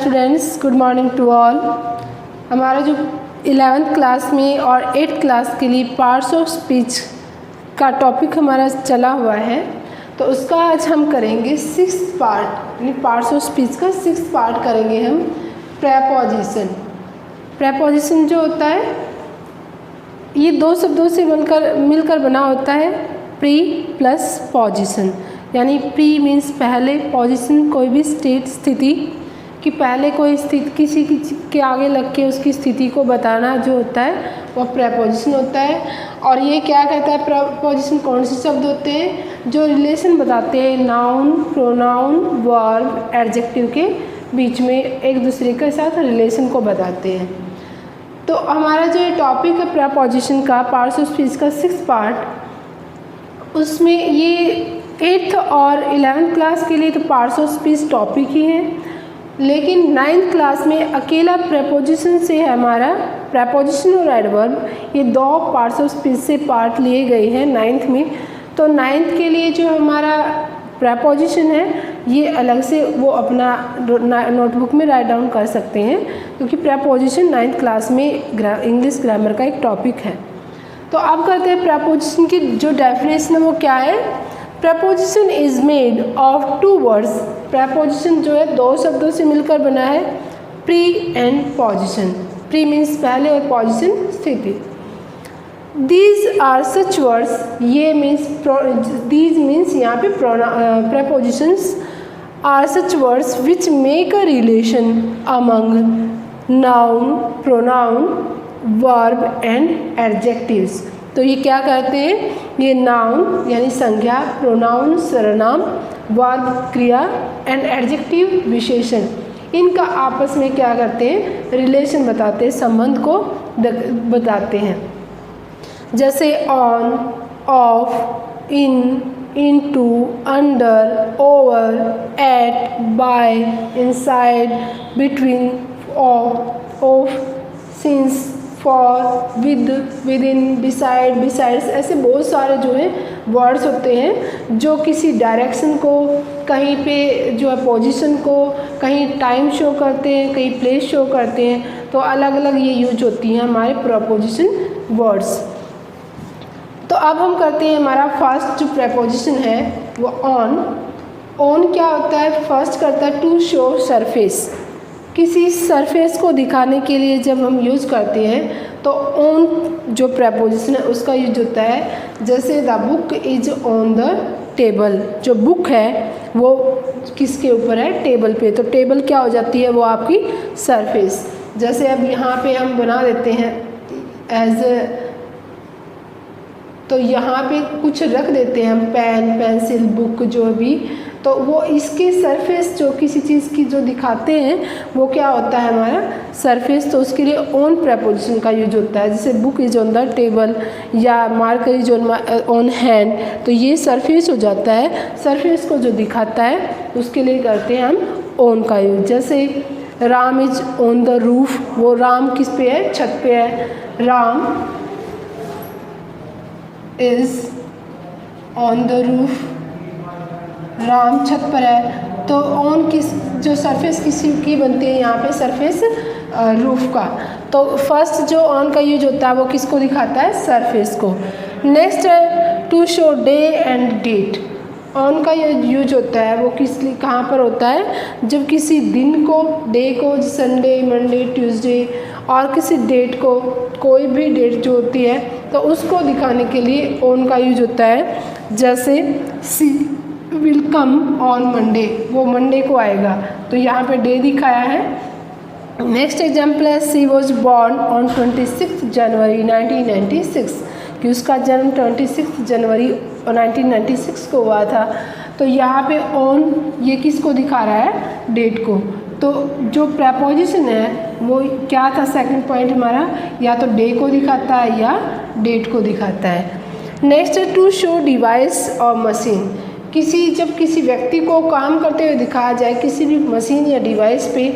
Students, good morning to all. हमारा जो 11th class में और 8th क्लास के लिए पार्ट्स ऑफ स्पीच का टॉपिक हमारा चला हुआ है, तो उसका आज हम करेंगे 6th पार्ट, यानी पार्ट्स ऑफ स्पीच का 6th पार्ट करेंगे हम। प्रेपोजिशन। प्रेपोजिशन जो होता है ये दो शब्दों से मिलकर बना होता है, प्री प्लस पोजिशन। यानी प्री मीन्स पहले, पोजिशन कोई भी स्थिति कि पहले कोई स्थिति किसी के आगे लग के उसकी स्थिति को बताना जो होता है वो प्रेपोजिशन होता है। और ये क्या कहता है, प्रेपोजिशन कौन से शब्द होते हैं जो रिलेशन बताते हैं नाउन, प्रोनाउन, वर्ब, एडजेक्टिव के बीच में एक दूसरे के साथ रिलेशन को बताते हैं। तो हमारा जो ये टॉपिक है प्रेपोजिशन का, पार्ट्स ऑफ स्पीच का 6th पार्ट, उसमें ये 8th और 11th क्लास के लिए तो पार्ट्स ऑफ स्पीच टॉपिक ही है, लेकिन 9th क्लास में अकेला प्रेपोजिशन से है हमारा। प्रेपोजिशन और एडवर्ब ये दो पार्ट्स ऑफ स्पीच से पार्ट लिए गए हैं 9th में। तो 9th के लिए जो हमारा प्रेपोजिशन है ये अलग से वो अपना नोटबुक में राइट डाउन कर सकते हैं, क्योंकि प्रेपोजिशन 9th क्लास में इंग्लिश ग्रामर का एक टॉपिक है। तो अब करते हैं प्रेपोजिशन की जो डेफिनेशन है वो क्या है। Preposition is made of 2 words. Preposition जो है 2 शब्दों से मिलकर बना है, pre and position. Pre means पहले और पोजिशन स्थिति। दीज आर सच वर्ड्स, ये मीन्स दीज मीन्स यहाँ पे prepositions are such words which make a relation among noun, pronoun, verb and adjectives. तो ये क्या करते हैं, ये नाउन यानी संज्ञा, प्रोनाउन सर्वनाम, वर्ब क्रिया एंड एडजेक्टिव विशेषण, इनका आपस में क्या करते हैं, रिलेशन बताते हैं, संबंध को बताते हैं। जैसे on, off, in, into, under, over, at, by, inside, between, of, since, for, with, within, beside, besides, ऐसे बहुत सारे जो है वर्ड्स होते हैं जो किसी डायरेक्शन को, कहीं पे जो है पोजीशन को, कहीं टाइम शो करते हैं, कहीं प्लेस शो करते हैं। तो अलग अलग ये यूज होती हैं हमारे प्रेपोजिशन वर्ड्स। तो अब हम करते हैं हमारा फर्स्ट जो प्रेपोजिशन है वो ऑन। ऑन क्या होता है, फर्स्ट करता है टू शो सरफेस। किसी सरफेस को दिखाने के लिए जब हम यूज़ करते हैं तो ऑन जो प्रेपोजिशन है उसका यूज होता है। जैसे the book is on the table, जो बुक है वो किसके ऊपर है, टेबल पे। तो टेबल क्या हो जाती है, वो आपकी सरफेस। जैसे अब यहाँ पे हम बना देते हैं एज, तो यहाँ पे कुछ रख देते हैं हम, पेन, पेंसिल, बुक, जो भी, तो वो इसके सरफेस जो किसी चीज़ की जो दिखाते हैं वो क्या होता है हमारा सरफेस। तो उसके लिए ऑन प्रेपोजिशन का यूज होता है। जैसे book is on the table या मार्कर इज ऑन हैंड, तो ये सरफेस हो जाता है। सरफेस को जो दिखाता है उसके लिए करते हैं हम ऑन का यूज। जैसे Ram is on the roof, वो राम किस पे है, छत पे है। Ram is on the roof, Ram छत पर है। तो ऑन किस जो सरफेस किसी की बनती है, यहाँ पे सरफेस रूफ का। तो फर्स्ट जो ऑन का यूज होता है वो किसको दिखाता है, सरफेस को। नेक्स्ट है to show day and date. On का यूज होता है वो किस लिए, कहाँ पर होता है, जब किसी दिन को, डे को, संडे, मंडे, ट्यूसडे, और किसी डेट को, कोई भी डेट जो होती है तो उसको दिखाने के लिए ऑन का यूज होता है। जैसे सी विल कम ऑन मंडे, वो मंडे को आएगा, तो यहाँ पे डे दिखाया है। नेक्स्ट एग्जाम्पल है सी वॉज बॉर्न ऑन 26 जनवरी 1996, कि उसका जन्म 26 जनवरी 1996 को हुआ था। तो यहाँ पे ऑन ये किसको दिखा रहा है, डेट को। तो जो प्रेपोजिशन है वो क्या था, सेकंड पॉइंट हमारा, या तो डे को दिखाता है या डेट को दिखाता है। नेक्स्ट है टू शो डिवाइस और मशीन। जब किसी व्यक्ति को काम करते हुए दिखाया जाए किसी भी मशीन या डिवाइस पे,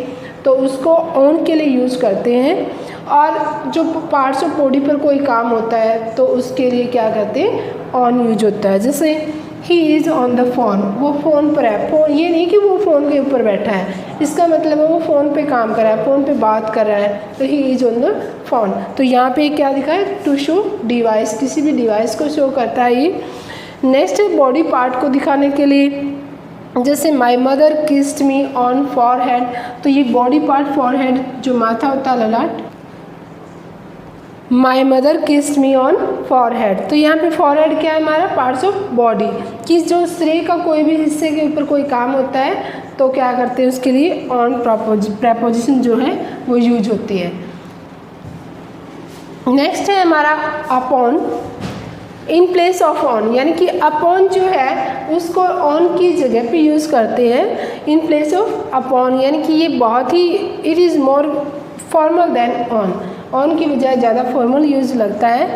तो उसको ऑन के लिए यूज़ करते हैं। और जो पार्ट्स ऑफ बॉडी पर कोई काम होता है तो उसके लिए क्या करते हैं, ऑन यूज होता है। जैसे he is on the phone, वो फ़ोन पर है। फ़ोन ये नहीं कि वो फ़ोन के ऊपर बैठा है, इसका मतलब है वो फ़ोन पे काम कर रहा है, फ़ोन पे बात कर रहा है, तो he is on the phone. तो यहाँ पे क्या दिखा है, टू शो डिवाइस, किसी भी डिवाइस को शो करता है ये। नेक्स्ट है बॉडी पार्ट को दिखाने के लिए, जैसे my mother kissed me on forehead, तो ये बॉडी पार्ट फॉरहेड जो माथा होता है, ललाट। My mother kissed me on forehead, तो यहाँ पे फॉरहेड क्या है हमारा, पार्ट्स ऑफ बॉडी कि जो शरीर का कोई भी हिस्से के ऊपर कोई काम होता है तो क्या करते हैं उसके लिए ऑन प्रेपोजिशन जो है वो यूज होती है। नेक्स्ट है हमारा upon, in place of on, यानी कि अपॉन जो है उसको ऑन की जगह पे यूज़ करते हैं, इन प्लेस ऑफ अपॉन, यानी कि ये बहुत ही, it is more formal than on की बजाय ज़्यादा फॉर्मल यूज़ लगता है।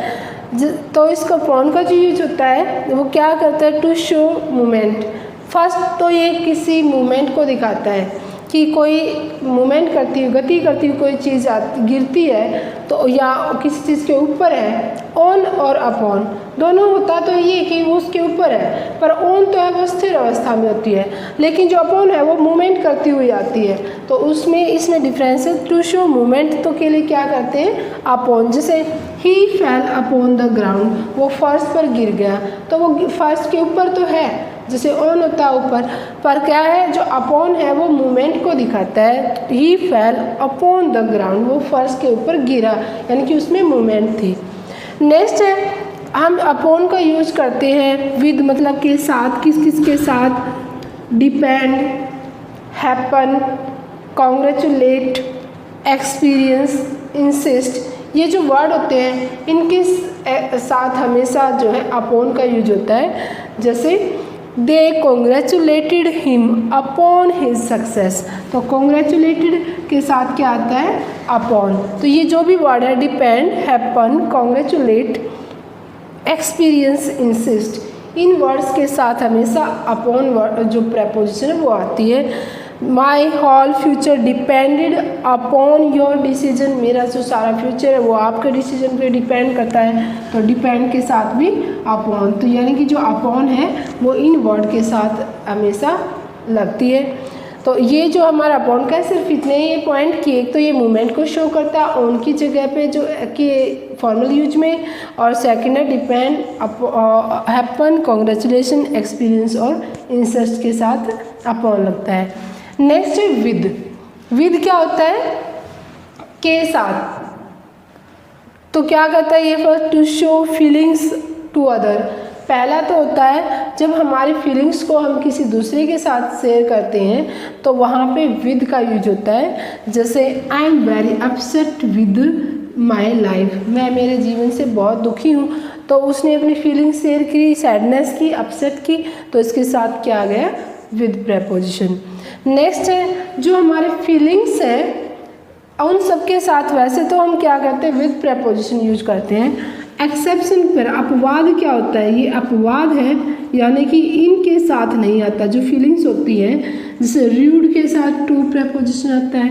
तो इसका अपॉन का जो यूज होता है वो क्या करता है, टू शो मूवमेंट। फर्स्ट तो ये किसी मूवमेंट को दिखाता है कि कोई मूवमेंट करती हुई, गति करती हुई कोई चीज़ गिरती है तो या किसी चीज़ के ऊपर है, ऑन और अपॉन दोनों होता तो ये कि वो उसके ऊपर है, पर ऑन तो है वो स्थिर अवस्था में होती है, लेकिन जो अपॉन है वो मूवमेंट करती हुई आती है, तो उसमें इसमें डिफरेंस है। टू शो मूवमेंट तो के लिए क्या करते हैं अपॉन, जैसे ही फेल अपॉन द ग्राउंड, वो फर्श पर गिर गया, तो वो फर्श के ऊपर तो है, जैसे ऑन होता है ऊपर, पर क्या है जो अपॉन है वो मूवमेंट को दिखाता है। ही फेल अपॉन द ग्राउंड, वो फर्श के ऊपर गिरा, यानी कि उसमें मूवमेंट थी। नेक्स्ट है हम अपॉन का यूज करते हैं विद, मतलब के साथ, किस किस के साथ, depend, happen, congratulate, experience, insist, ये जो वर्ड होते हैं इनके साथ हमेशा जो है अपॉन का यूज होता है। जैसे they congratulated him upon his success, तो कॉन्ग्रेचुलेटेड के साथ क्या आता है अपॉन। तो ये जो भी वर्ड है, depend, happen, congratulate, experience, insist, इन वर्ड्स के साथ हमेशा अपॉन जो प्रेपोजिशन है वो आती है। My whole future depended upon your decision, मेरा जो सारा फ्यूचर है वो आपके डिसीजन पे डिपेंड करता है, तो डिपेंड के साथ भी अपॉन, तो यानी कि जो अपॉन है वो इन वर्ड के साथ हमेशा लगती है। तो ये जो हमारा अपॉन का है सिर्फ इतने ही पॉइंट कि एक तो ये मूवमेंट को शो करता है ऑन की जगह पे जो कि फॉर्मल यूज में, और सेकेंड है डिपेंड, हैपन, कॉन्ग्रेचुलेशन, एक्सपीरियंस और इंसिस्ट के साथ अपॉन लगता है। नेक्स्ट है विद क्या होता है, के साथ, तो क्या करता है ये, first to show feelings to other, पहला तो होता है जब हमारी फीलिंग्स को हम किसी दूसरे के साथ शेयर करते हैं तो वहाँ पे विद का यूज होता है। जैसे I am very upset with my life, मैं मेरे जीवन से बहुत दुखी हूँ, तो उसने अपनी फीलिंग्स शेयर की, सैडनेस की, अपसेट की, तो इसके साथ क्या आ गया, विद प्रेपोजिशन। नेक्स्ट है जो हमारे फीलिंग्स हैं उन सबके साथ वैसे तो हम क्या करते हैं, विद प्रेपोजिशन यूज करते हैं। एक्सेप्शन पर अपवाद क्या होता है, ये अपवाद है, यानी कि इनके साथ नहीं आता, जो फीलिंग्स होती है, जैसे रूड के साथ टू प्रेपोजिशन आता है,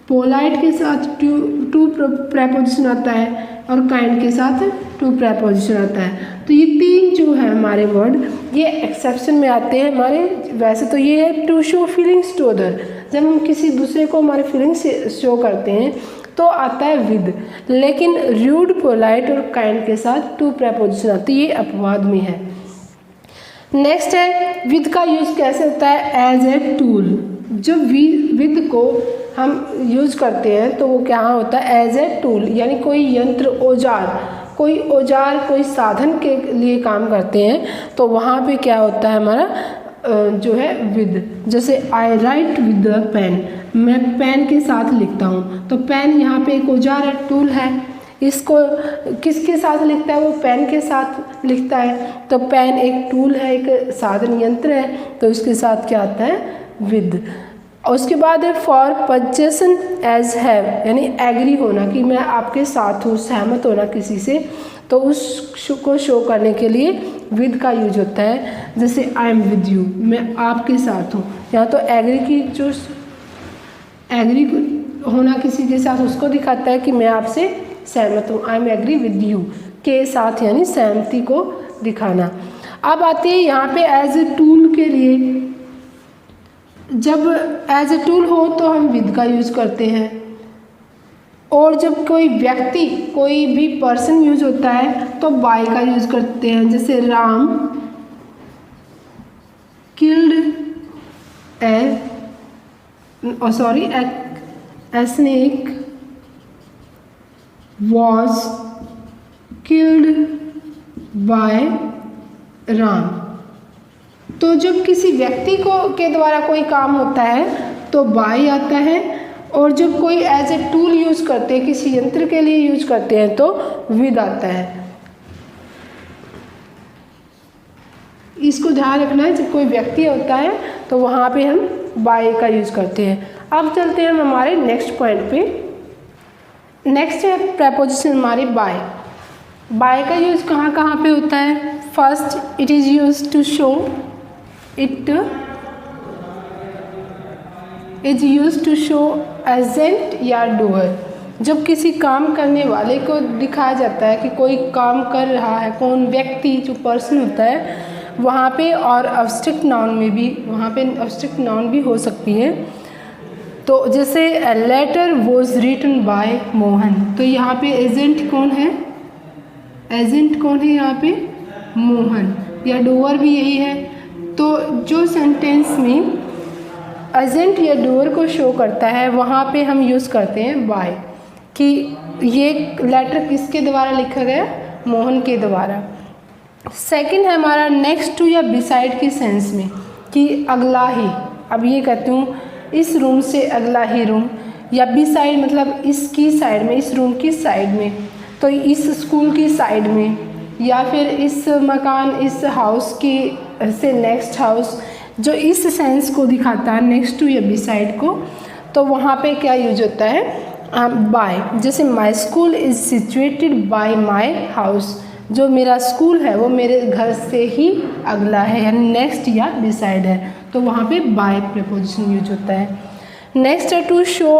पोलाइट के साथ टू प्रेपोजिशन आता है, और काइंड के साथ टू प्रेपोजिशन आता है। तो ये तीन जो है हमारे वर्ड ये एक्सेप्शन में आते हैं हमारे। वैसे तो ये है to show feelings to other, जब हम किसी दूसरे को हमारे फीलिंग्स शो करते हैं तो आता है विद, लेकिन रूड, पोलाइट और काइंड के साथ टू प्रेपोजिशन आती है, ये अपवाद में है। नेक्स्ट है विद का यूज कैसे होता है, एज ए टूल, जब विद को हम यूज करते हैं तो वो क्या होता है, एज ए टूल, यानी कोई यंत्र, औजार, कोई साधन के लिए काम करते हैं तो वहाँ पे क्या होता है हमारा जो है विद। जैसे आई राइट विद द पेन, मैं पेन के साथ लिखता हूँ, तो पेन यहाँ पे एक औजार है, टूल है, इसको किसके साथ लिखता है, वो पेन के साथ लिखता है, तो पेन एक टूल है, एक साधन यंत्र है, तो उसके साथ क्या आता है विद। और उसके बाद है फॉर पोजेशन एज हैव, यानी एग्री होना कि मैं आपके साथ हूँ, सहमत होना किसी से, तो उसको शो करने के लिए विद का यूज होता है। जैसे आई एम विद यू, मैं आपके साथ हूँ, यहाँ तो एग्री की जो एग्री होना किसी के साथ उसको दिखाता है कि मैं आपसे सहमत हूँ, I am agree with you, के साथ यानी सहमति को दिखाना। अब आती है यहाँ पे एज ए टूल के लिए। जब एज ए टूल हो तो हम विद का यूज करते हैं, और जब कोई व्यक्ति कोई भी पर्सन यूज होता है तो बाय का यूज करते हैं। जैसे Ram killed a snake was killed by Ram. तो जब किसी व्यक्ति के द्वारा कोई काम होता है तो बाय आता है, और जब कोई एज ए टूल यूज करते हैं, किसी यंत्र के लिए यूज करते हैं तो विद आता है। इसको ध्यान रखना है, जब कोई व्यक्ति होता है तो वहाँ पे हम बाय का यूज करते हैं। अब चलते हैं हम हमारे नेक्स्ट पॉइंट पे। नेक्स्ट है प्रेपोजिशन हमारी बाय। बाय का यूज कहाँ कहाँ पे होता है? First, it is use to show, it is use to show agent या डूअर। जब किसी काम करने वाले को दिखाया जाता है कि कोई काम कर रहा है, कौन व्यक्ति जो पर्सन होता है वहाँ पे, और अब्स्ट्रैक्ट नाउन में भी, वहाँ पे अब्स्ट्रैक्ट नाउन भी हो सकती है। तो जैसे letter was written by Mohan, तो यहाँ पे एजेंट कौन है? एजेंट कौन है यहाँ पे? मोहन, या डूअर भी यही है। तो जो सेंटेंस में एजेंट या डूअर को शो करता है वहाँ पे हम यूज़ करते हैं बाय, कि ये लेटर किसके द्वारा लिखा गया? मोहन के द्वारा। सेकंड है हमारा नेक्स्ट टू या बिसाइड की सेंस में, कि अगला ही। अब ये कहती हूँ इस रूम से अगला ही रूम, या बिसाइड मतलब इसकी साइड में, इस रूम की साइड में, तो इस स्कूल की साइड में, या फिर इस मकान, इस हाउस की से नेक्स्ट हाउस, जो इस सेंस को दिखाता है नेक्स्ट टू या बिसाइड को, तो वहाँ पे क्या यूज होता है? बाय। जैसे my school is situated bye my house, जो मेरा स्कूल है वो मेरे घर से ही अगला है, यानी नेक्स्ट या बिसाइड है, तो वहाँ पे बाय प्रीपोजिशन यूज होता है। नेक्स्ट है टू शो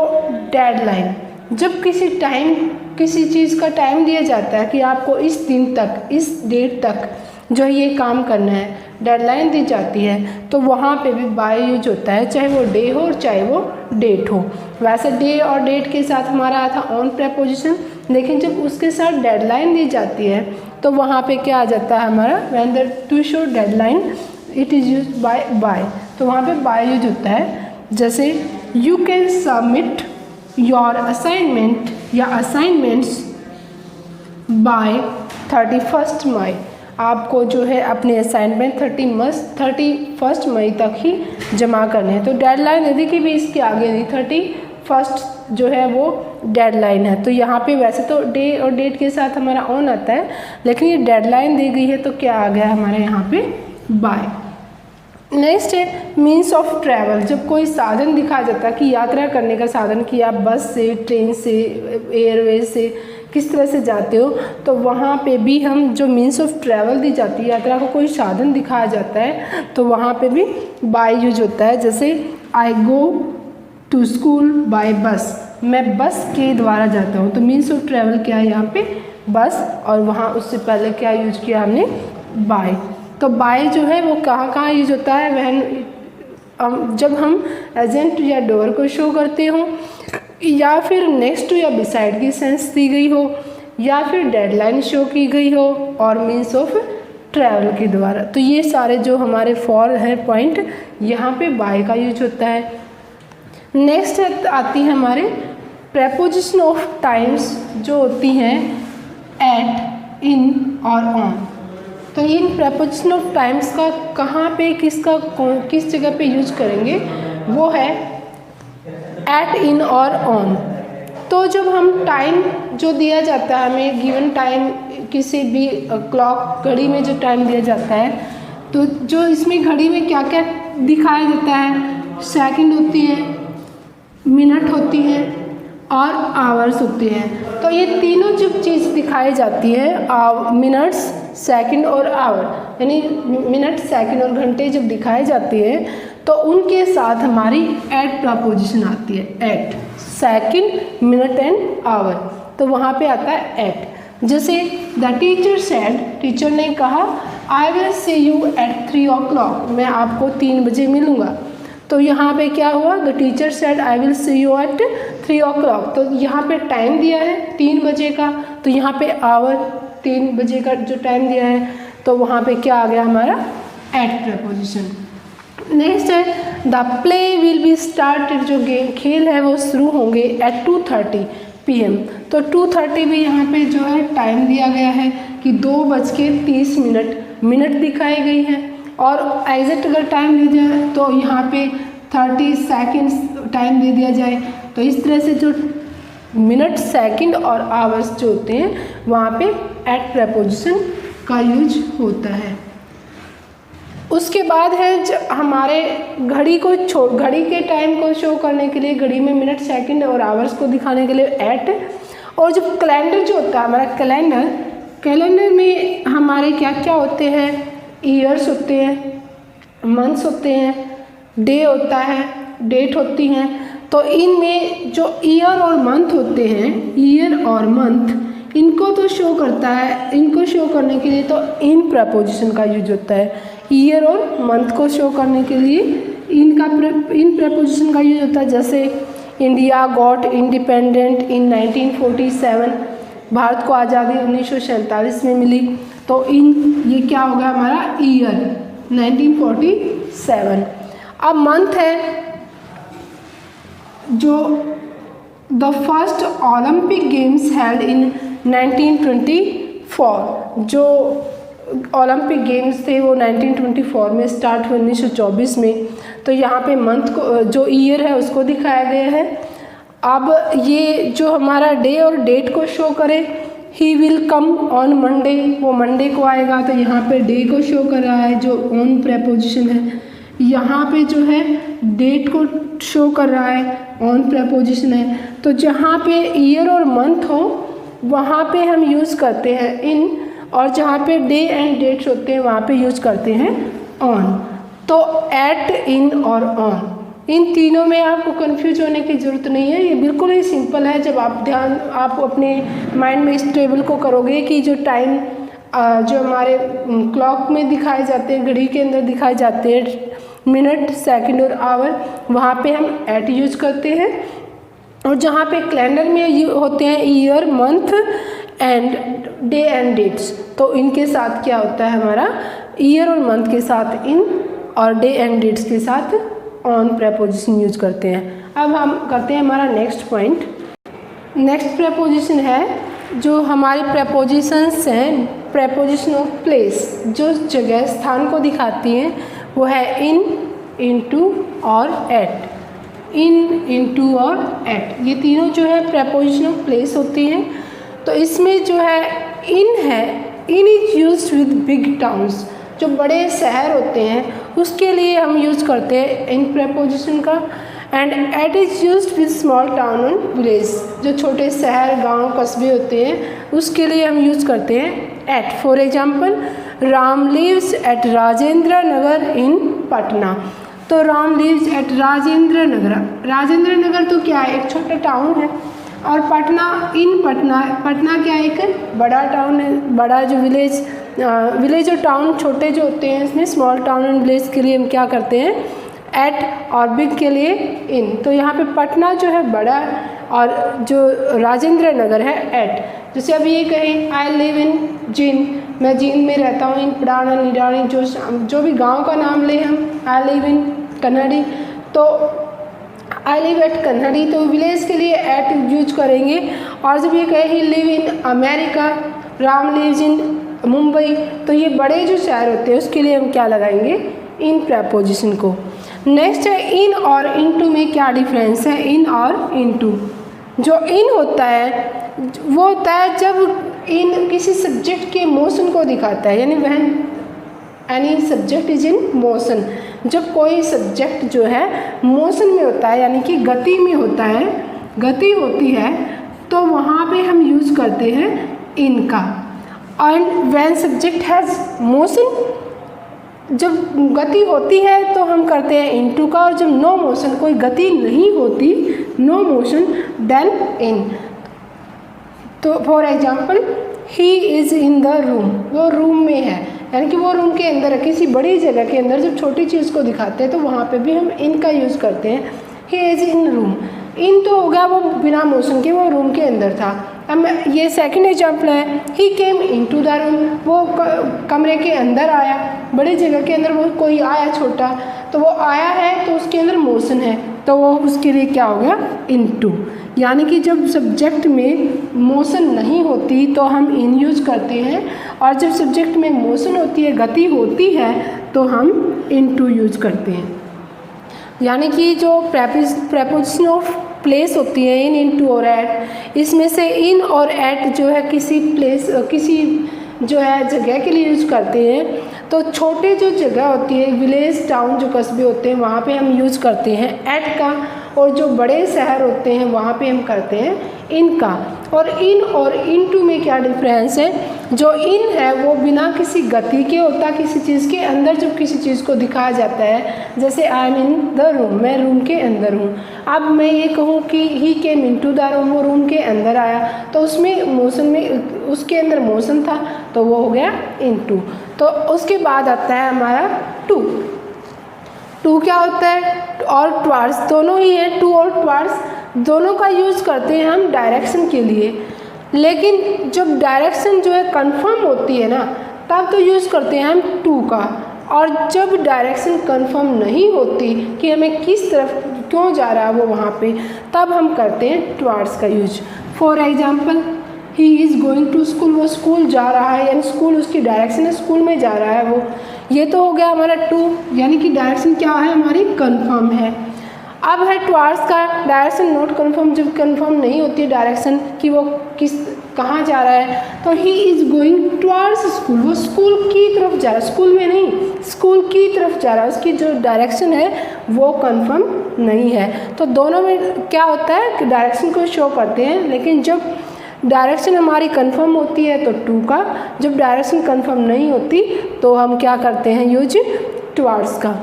डेडलाइन। जब किसी चीज़ का टाइम दिया जाता है कि आपको इस दिन तक, इस डेट तक जो ये काम करना है, डेडलाइन दी जाती है, तो वहाँ पे भी बाय यूज होता है, चाहे वो डे हो और चाहे वो डेट हो। वैसे डे और डेट के साथ हमारा आया था ऑन प्रीपोजिशन, लेकिन जब उसके साथ डेडलाइन दी जाती है तो वहाँ पे क्या आ जाता है हमारा? When the two show deadline it is use by, तो वहाँ पे बाय यूज होता है। जैसे you can submit your assignment या असाइनमेंट्स बाय 31 मई। आपको जो है अपने असाइनमेंट 31 मई तक ही जमा करने हैं। तो डेडलाइन यदि कि भी इसके आगे दी 31 जो है वो डेडलाइन है, तो यहाँ पे वैसे तो डे और डेट के साथ हमारा ऑन आता है, लेकिन ये डेडलाइन दी गई है तो क्या आ गया हमारे यहाँ पे? बाय। नेक्स्ट है मीन्स ऑफ ट्रैवल। जब कोई साधन दिखाया जाता है कि यात्रा करने का साधन, कि आप बस से, ट्रेन से, एयरवेज से किस तरह से जाते हो, तो वहाँ पे भी हम जो मीन्स ऑफ ट्रैवल दी जाती है, यात्रा को कोई साधन दिखाया जाता है, तो वहाँ पे भी बाय यूज होता है। जैसे आई गो टू स्कूल बाय बस, मैं बस के द्वारा जाता हूँ, तो मीन्स ऑफ ट्रैवल क्या है यहाँ पे? बस, और वहाँ उससे पहले क्या यूज किया हमने? बाय। तो बाय जो है वो कहाँ कहाँ यूज होता है? वह जब हम एजेंट या डोअर को शो करते हो, या फिर नेक्स्ट टू या बिसाइड की सेंस दी गई हो, या फिर डेडलाइन शो की गई हो, और मीन्स ऑफ ट्रैवल के द्वारा। तो ये सारे जो हमारे फॉर है पॉइंट, यहाँ पे बाय का यूज होता है। नेक्स्ट आती है हमारे प्रेपोजिशन ऑफ टाइम्स, जो होती हैं एट, इन और ऑन। तो इन प्रेपोजिशन ऑफ टाइम्स का कहाँ पे, किस जगह पे यूज करेंगे? वो है एट, इन और ऑन। तो जब हम टाइम जो दिया जाता है हमें, गिवन टाइम, किसी भी क्लॉक घड़ी में जो टाइम दिया जाता है, तो जो इसमें घड़ी में क्या क्या दिखाया जाता है? सेकंड होती है, मिनट होती है और आवर्स होते हैं। तो ये तीनों जब चीज़ दिखाई जाती है, मिनट्स, सेकंड और आवर, यानी मिनट, सेकंड और घंटे जब दिखाई जाती है, तो उनके साथ हमारी एट प्रीपोजिशन आती है। At, second, minute and hour, तो वहाँ पे आता है एट। जैसे द टीचर सेड, टीचर ने कहा I will see you at 3 o'clock, मैं आपको 3 बजे मिलूँगा। तो यहाँ पे क्या हुआ, the teacher said I will see you at 3 o'clock, तो यहाँ पे टाइम दिया है 3 बजे का, तो यहाँ पे आवर 3 बजे का जो टाइम दिया है, तो वहाँ पे क्या आ गया हमारा एट प्रपोजिशन। नेक्स्ट है the play will be started, जो खेल है वो शुरू होंगे एट 2:30 PM, तो 2:30 भी यहाँ पे जो है टाइम दिया गया है कि 2:30 मिनट दिखाई गई है, और एग्जैक्ट अगर टाइम दे दिया तो यहाँ पे 30 सेकेंड्स टाइम दे दिया जाए। तो इस तरह से जो मिनट, सेकंड और आवर्स जो होते हैं वहाँ पे एट प्रपोजिशन का यूज होता है। उसके बाद है हमारे घड़ी के टाइम को शो करने के लिए, घड़ी में मिनट, सेकंड और आवर्स को दिखाने के लिए एट, और जो कैलेंडर जो होता है हमारा कैलेंडर में हमारे क्या क्या होते हैं, ईयर्स होते हैं, मंथ्स होते हैं, डे होता है, डेट होती हैं। तो इनमें जो ईयर और मंथ होते हैं, ईयर और मंथ, इनको तो शो करता है, इनको शो करने के लिए तो इन प्रपोजिशन का यूज होता है। ईयर और मंथ को शो करने के लिए इन प्रपोजिशन का यूज होता है। जैसे India got independent in 1947, Bharat को आज़ादी 1947 में मिली, तो ये क्या हो गया हमारा ईयर 1947। अब मंथ है जो the first Olympic games held in 1924, जो ओलंपिक गेम्स थे वो 1924 में स्टार्ट हुए, 1924 में। तो यहाँ पे मंथ को, जो ईयर है उसको दिखाया गया है। अब ये जो हमारा डे और डेट को शो करे, he will come on Monday, वो मंडे को आएगा, तो यहाँ पे डे को शो कर रहा है जो ऑन प्रपोजिशन है। यहाँ पे जो है डेट को शो कर रहा है, ऑन प्रपोजिशन है। तो जहाँ पे ईयर और मंथ हो वहाँ पे हम यूज़ करते हैं इन, और जहाँ पे डे एंड डेट्स होते हैं वहाँ पे यूज़ करते हैं ऑन। तो एट, इन और ऑन, इन तीनों में आपको कंफ्यूज होने की ज़रूरत नहीं है, ये बिल्कुल ही सिंपल है। जब आप अपने माइंड में इस टेबल को करोगे कि जो टाइम जो हमारे क्लॉक में दिखाए जाते हैं, घड़ी के अंदर दिखाए जाते हैं, मिनट, सेकंड और आवर, वहाँ पे हम एट यूज करते हैं। और जहाँ पे कैलेंडर में होते हैं year, month and day and dates, तो इनके साथ क्या होता है हमारा ईयर और मंथ के साथ इन, और डे एंड डेट्स के साथ ऑन प्रपोजिशन यूज करते हैं। अब हम करते हैं हमारा नेक्स्ट पॉइंट। नेक्स्ट प्रपोजिशन है जो हमारी प्रपोजिशंस हैं, प्रपोजिशन ऑफ प्लेस, जो जगह, स्थान को दिखाती हैं, वो है इन, इनटू और एट। इन, इनटू और एट, ये तीनों जो है प्रपोजिशन ऑफ प्लेस होती हैं। तो इसमें जो है in is used with big towns, जो बड़े शहर होते हैं उसके लिए हम यूज़ करते हैं इन प्रपोजिशन का। And at is used with small town and village, जो छोटे शहर, गांव, कस्बे होते हैं उसके लिए हम यूज़ करते हैं at. For example, Ram lives at Rajendra Nagar in Patna, तो राम लिव्स एट राजेंद्र नगर। राजेंद्र नगर तो क्या है, एक छोटा टाउन है, और पटना, इन पटना, पटना क्या है, एक बड़ा टाउन है। बड़ा जो विलेज और टाउन छोटे जो होते हैं, इसमें स्मॉल टाउन एंड विलेज के लिए हम क्या करते हैं एट, और बिग के लिए इन। तो यहाँ पे पटना जो है बड़ा, और जो राजेंद्र नगर है एट। जैसे अभी ये कहें आई लिव इन जींद, मैं जींद में रहता हूँ, इन पड़ाना निडानी, जो भी गांव का नाम ले हम, आई लिव इन कन्नड़ी, तो आई लिव एट कन्नड़ी, तो विलेज के लिए एट यूज करेंगे। और जब ये कहे he live in America, Ram lives in Mumbai, तो ये बड़े जो शहर होते हैं उसके लिए हम क्या लगाएंगे इन प्रपोजिशन को। नेक्स्ट है इन और इनटू में क्या डिफरेंस है, इन और इनटू। जो इन होता है वो होता है जब इन किसी सब्जेक्ट के मोशन को दिखाता है, यानी when any subject is in motion, जब कोई सब्जेक्ट जो है मोशन में होता है, यानी कि गति में होता है, गति होती है, तो वहाँ पे हम यूज़ करते हैं इन का। And when subject has motion, जब गति होती है तो हम करते हैं इनटू का, और जब नो मोशन, कोई गति नहीं होती, नो मोशन, देन इन। तो for example, he is in the room, वो रूम में है, यानी कि वो रूम के अंदर है, किसी बड़ी जगह के अंदर जब छोटी चीज़ को दिखाते हैं तो वहाँ पे भी हम इन का यूज़ करते हैं। ही इज़ इन रूम, इन तो हो गया वो बिना मोशन के, वो रूम के अंदर था। अब ये सेकंड एग्जाम्पल है, ही केम इनटू द रूम, वो कमरे के अंदर आया, बड़ी जगह के अंदर वो कोई आया छोटा, तो वो आया है तो उसके अंदर मोशन है, तो वो उसके लिए क्या हो गया, इनटू। यानी कि जब सब्जेक्ट में मोशन नहीं होती तो हम इन यूज करते हैं, और जब सब्जेक्ट में मोशन होती है, गति होती है, तो हम इनटू यूज करते हैं। यानी कि जो प्रेपोजिशन ऑफ प्लेस होती है, इन, इनटू और एट, इसमें से इन और एट जो है किसी प्लेस, किसी जो है जगह के लिए यूज करते हैं। तो छोटे जो जगह होती है, विलेज, टाउन, जो कस्बे होते हैं, वहाँ पे हम यूज़ करते हैं एट का, और जो बड़े शहर होते हैं वहाँ पे हम करते हैं इन का। और इनटू में क्या डिफरेंस है, जो इन है वो बिना किसी गति के होता, किसी चीज़ के अंदर जब किसी चीज़ को दिखाया जाता है, जैसे I am in the room, मैं रूम के अंदर हूँ। अब मैं ये कहूँ कि ही केम इनटू द रूम, वो रूम के अंदर आया, तो उसमें मोशन में, उसके अंदर मोशन था, तो वो हो गया इनटू। तो उसके बाद आता है हमारा टू। टू क्या होता है, और टुवर्ड्स दोनों ही हैं, टू और टुवर्ड्स दोनों का यूज़ करते हैं हम डायरेक्शन के लिए। लेकिन जब डायरेक्शन जो है कंफर्म होती है ना, तब तो यूज़ करते हैं हम टू का, और जब डायरेक्शन कंफर्म नहीं होती कि हमें किस तरफ क्यों जा रहा है वो वहाँ पे, तब हम करते हैं टुवर्ड्स का use. For example, he is going to school, वो स्कूल जा रहा है, यानी स्कूल उसकी डायरेक्शन है, स्कूल में जा रहा है वो। ये तो हो गया हमारा टू, यानी कि डायरेक्शन क्या है हमारी, कंफर्म है। अब है टुवर्ड्स का, डायरेक्शन नॉट कंफर्म, जब कंफर्म नहीं होती है डायरेक्शन कि वो कहाँ जा रहा है, तो ही इज़ गोइंग टुवर्ड्स स्कूल, वो स्कूल की तरफ जा रहा है, स्कूल में नहीं, स्कूल की तरफ जा रहा है, उसकी जो डायरेक्शन है वो कंफर्म नहीं है। तो दोनों में क्या होता है कि डायरेक्शन को शो करते हैं, लेकिन जब डायरेक्शन हमारी कंफर्म होती है तो टू का, जब डायरेक्शन कंफर्म नहीं होती तो हम क्या करते हैं, यूज टुवर्ड्स का।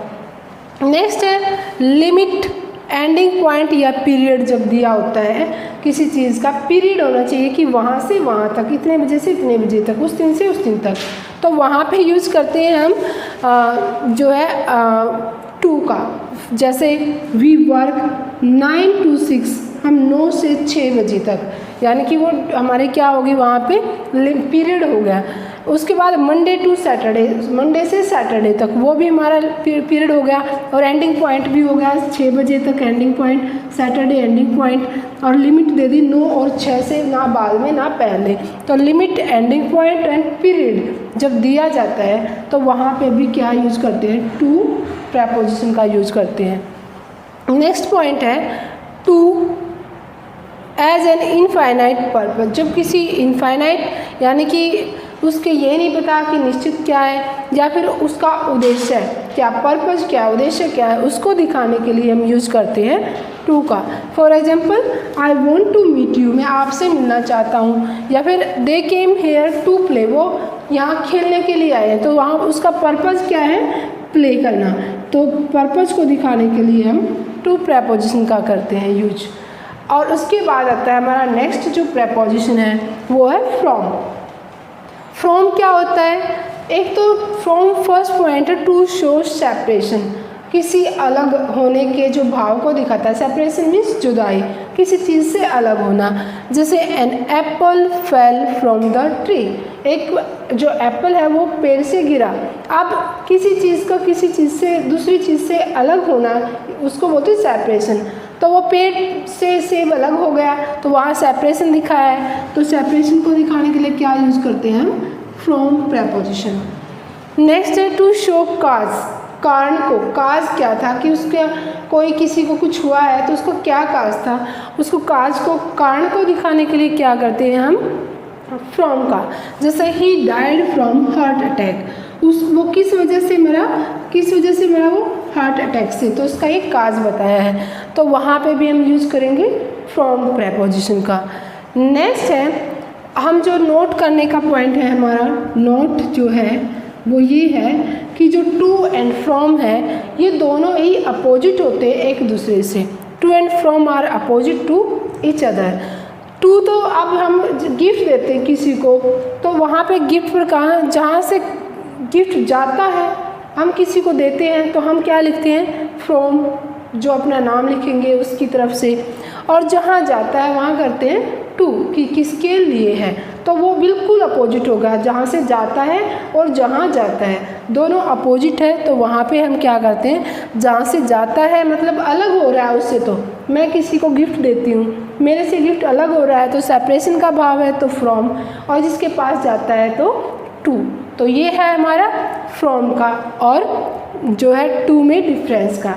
नेक्स्ट है लिमिट, एंडिंग पॉइंट या पीरियड जब दिया होता है किसी चीज़ का, पीरियड होना चाहिए कि वहाँ से वहाँ तक, इतने बजे से इतने बजे तक, उस दिन से उस दिन तक, तो वहाँ पे यूज़ करते हैं हम जो है टू का। जैसे वी वर्क 9 to 6, हम 9 से 6 बजे तक, यानी कि वो हमारे क्या होगी वहाँ पे पीरियड हो गया। उसके बाद मंडे टू सैटरडे, मंडे से सैटरडे तक, वो भी हमारा पीरियड हो गया, और एंडिंग पॉइंट भी हो गया 6 बजे तक ending point, Saturday ending point, और लिमिट दे दी 9 और 6 से, ना बाद में ना पहले। तो limit, ending point and period जब दिया जाता है तो वहाँ पे भी क्या यूज़ करते हैं, टू प्रेपोजिशन का यूज़ करते हैं। नेक्स्ट पॉइंट है to as an infinite purpose, जब किसी इनफाइनाइट यानी कि उसके ये नहीं पता कि निश्चित क्या है, या फिर उसका उद्देश्य क्या, पर्पज क्या, उद्देश्य क्या है, उसको दिखाने के लिए हम यूज़ करते हैं टू का। For example, I want to meet you, मैं आपसे मिलना चाहता हूँ, या फिर they came here to play, वो यहाँ खेलने के लिए आए हैं, तो वहाँ उसका पर्पज क्या है, प्ले करना। तो पर्पज को दिखाने के लिए हम टू प्रेपोजिशन का करते हैं यूज। और उसके बाद आता है हमारा नेक्स्ट जो प्रेपोजिशन है वो है फ्रॉम। फ्रॉम क्या होता है, एक तो फ्रॉम फर्स्ट पॉइंट है टू शो सेपरेशन, किसी अलग होने के जो भाव को दिखाता है। सेपरेशन मीन्स जुदाई, किसी चीज़ से अलग होना। जैसे an apple fell from the tree, एक जो एप्पल है वो पेड़ से गिरा। अब किसी चीज़ का किसी चीज़ से, दूसरी चीज़ से अलग होना, उसको बोलते हैं सेपरेशन। तो वो पेड़ से सेब अलग हो गया, तो वहाँ सेपरेशन दिखाया है। तो सेपरेशन को दिखाने के लिए क्या यूज़ करते हैं हम, फ्रॉम प्रेपोजिशन। नेक्स्ट है टू शो काज, कारण को। काज क्या था कि उसके कोई किसी को कुछ हुआ है तो उसको क्या काज था, उसको काज को, कारण को दिखाने के लिए क्या करते हैं हम, फ्रॉम का। जैसे he died from heart attack, वो किस वजह से मरा वो हार्ट अटैक से, तो उसका एक काज बताया है, तो वहाँ पे भी हम यूज़ करेंगे फ्रॉम प्रेपोजिशन का। नेक्स्ट है हम जो नोट करने का पॉइंट है, हमारा नोट जो है वो ये है कि जो टू एंड फ्रॉम है ये दोनों ही अपोजिट होते हैं एक दूसरे से। To and from are opposite to each other. To तो अब हम गिफ्ट देते हैं किसी को, तो वहाँ पे गिफ्ट पर कहाँ, जहाँ से गिफ्ट जाता है, हम किसी को देते हैं तो हम क्या लिखते हैं, फ्रॉम, जो अपना नाम लिखेंगे उसकी तरफ से। और जहाँ जाता है वहाँ करते हैं टू, कि किसके लिए है, तो वो बिल्कुल अपोजिट होगा। जहाँ से जाता है और जहाँ जाता है दोनों अपोजिट है, तो वहाँ पे हम क्या करते हैं, जहाँ से जाता है मतलब अलग हो रहा है उससे, तो मैं किसी को गिफ्ट देती हूँ, मेरे से गिफ्ट अलग हो रहा है तो सेपरेशन का भाव है तो फ्रॉम, और जिसके पास जाता है तो टू। तो ये है हमारा फ्रॉम का और जो है टू में डिफरेंस का।